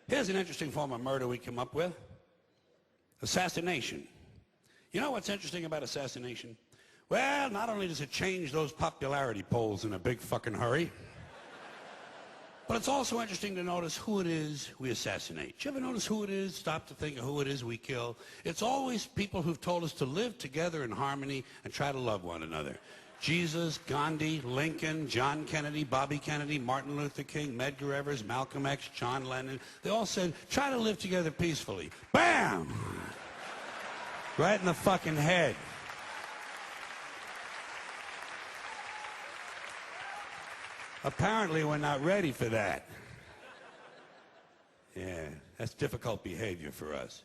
Here's an interesting form of murder we come up with. Assassination. You know what's interesting about assassination? Well, not only does it change those popularity polls in a big fucking hurry, but it's also interesting to notice who it is we assassinate. You ever notice who it is? Stop to think of who it is we kill. It's always people who've told us to live together in harmony and try to love one another. Jesus, Gandhi, Lincoln, John Kennedy, Bobby Kennedy, Martin Luther King, Medgar Evers, Malcolm X, John Lennon. They all said, try to live together peacefully. Bam! Right in the fucking head. Apparently, we're not ready for that. Yeah, that's difficult behavior for us.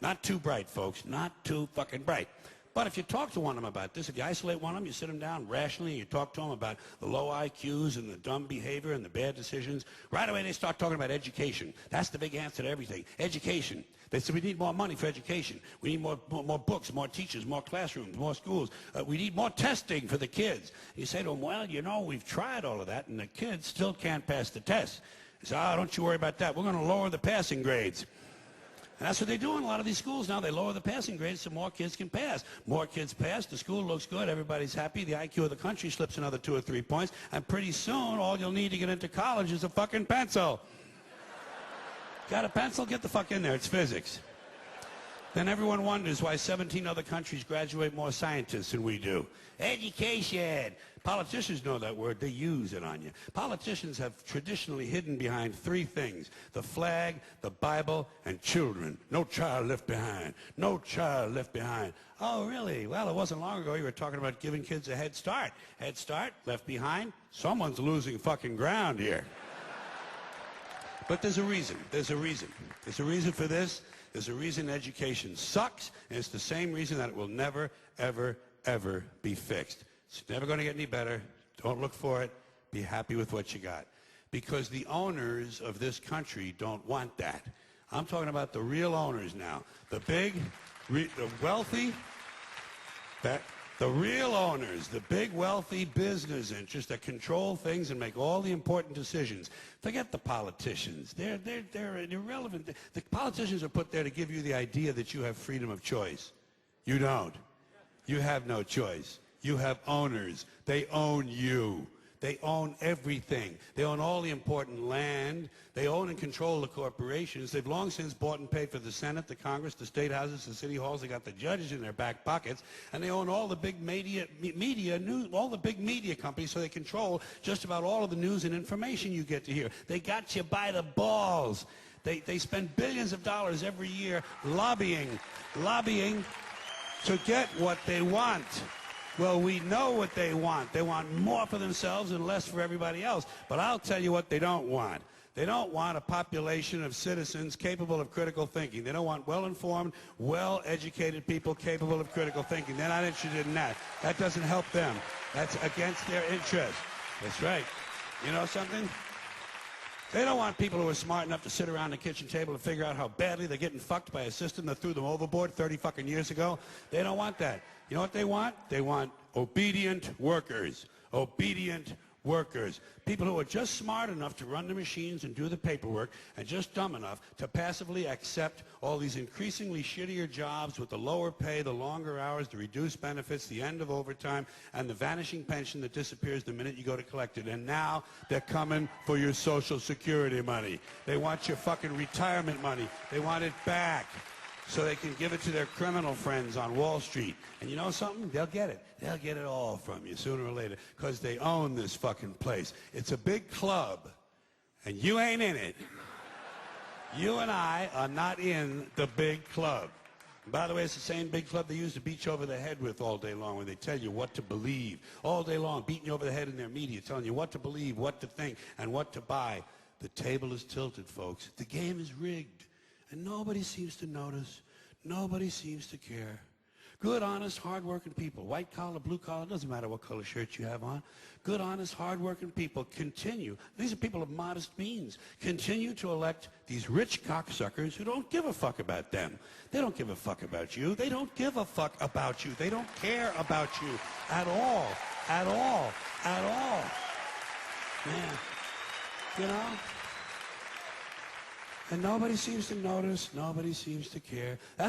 Not too bright, folks. Not too fucking bright. But if you talk to one of them about this, if you isolate one of them, you sit them down rationally, and you talk to them about the low IQs and the dumb behavior and the bad decisions, right away they start talking about education. That's the big answer to everything. Education. They said we need more money for education. We need more books, more teachers, more classrooms, more schools. We need more testing for the kids. You say to them, well, you know, we've tried all of that, and the kids still can't pass the test. They say, oh, don't you worry about that. We're going to lower the passing grades. And that's what they do in a lot of these schools now. They lower the passing grades so more kids can pass. More kids pass, the school looks good, everybody's happy, the IQ of the country slips another 2 or 3 points, and pretty soon all you'll need to get into college is a fucking pencil. Got a pencil? Get the fuck in there. It's physics. Then everyone wonders why 17 other countries graduate more scientists than we do. Education. Politicians know that word. They use it on you. Politicians have traditionally hidden behind 3 things: the flag, the Bible, and children. No child left behind. No child left behind. Oh, really? Well, it wasn't long ago you were talking about giving kids a head start. Head start, left behind. Someone's losing fucking ground here. But there's a reason. There's a reason. There's a reason for this. There's a reason education sucks, and it's the same reason that it will never, ever, ever be fixed. It's never going to get any better. Don't look for it. Be happy with what you got. Because the owners of this country don't want that. I'm talking about the real owners now. The big, the wealthy, the real owners, the big wealthy business interests that control things and make all the important decisions. Forget the politicians. They're irrelevant. The politicians are put there to give you the idea that you have freedom of choice. You don't. You have no choice. You have owners. They own you. They own everything. They own all the important land. They own and control the corporations. They've long since bought and paid for the Senate, the Congress, the state houses, the city halls. They got the judges in their back pockets, and they own all the big all the big media companies. So they control just about all of the news and information you get to hear. They got you by the balls. They spend billions of dollars every year lobbying to get what they want. Well, we know what they want. They want more for themselves and less for everybody else. But I'll tell you what they don't want. They don't want a population of citizens capable of critical thinking. They don't want well-informed, well-educated people capable of critical thinking. They're not interested in that. That doesn't help them. That's against their interest. That's right. You know something? They don't want people who are smart enough to sit around the kitchen table and figure out how badly they're getting fucked by a system that threw them overboard 30 fucking years ago. They don't want that. You know what they want? They want obedient workers. Obedient workers. People who are just smart enough to run the machines and do the paperwork, and just dumb enough to passively accept all these increasingly shittier jobs with the lower pay, the longer hours, the reduced benefits, the end of overtime, and the vanishing pension that disappears the minute you go to collect it. And now they're coming for your Social Security money. They want your fucking retirement money. They want it back, so they can give it to their criminal friends on Wall Street. And you know something? They'll get it. They'll get it all from you sooner or later, because they own this fucking place. It's a big club, and you ain't in it. You and I are not in the big club. And by the way, it's the same big club they use to beat you over the head with all day long when they tell you what to believe. All day long, beating you over the head in their media, telling you what to believe, what to think, and what to buy. The table is tilted, folks. The game is rigged. And nobody seems to notice. Nobody seems to care. Good, honest, hard-working people, white collar, blue collar, doesn't matter what color shirt you have on. Good, honest, hard-working people continue. These are people of modest means. Continue to elect these rich cocksuckers who don't give a fuck about them. They don't give a fuck about you. They don't give a fuck about you. They don't care about you at all. At all. At all. Man, you know? And nobody seems to notice. Nobody seems to care. That's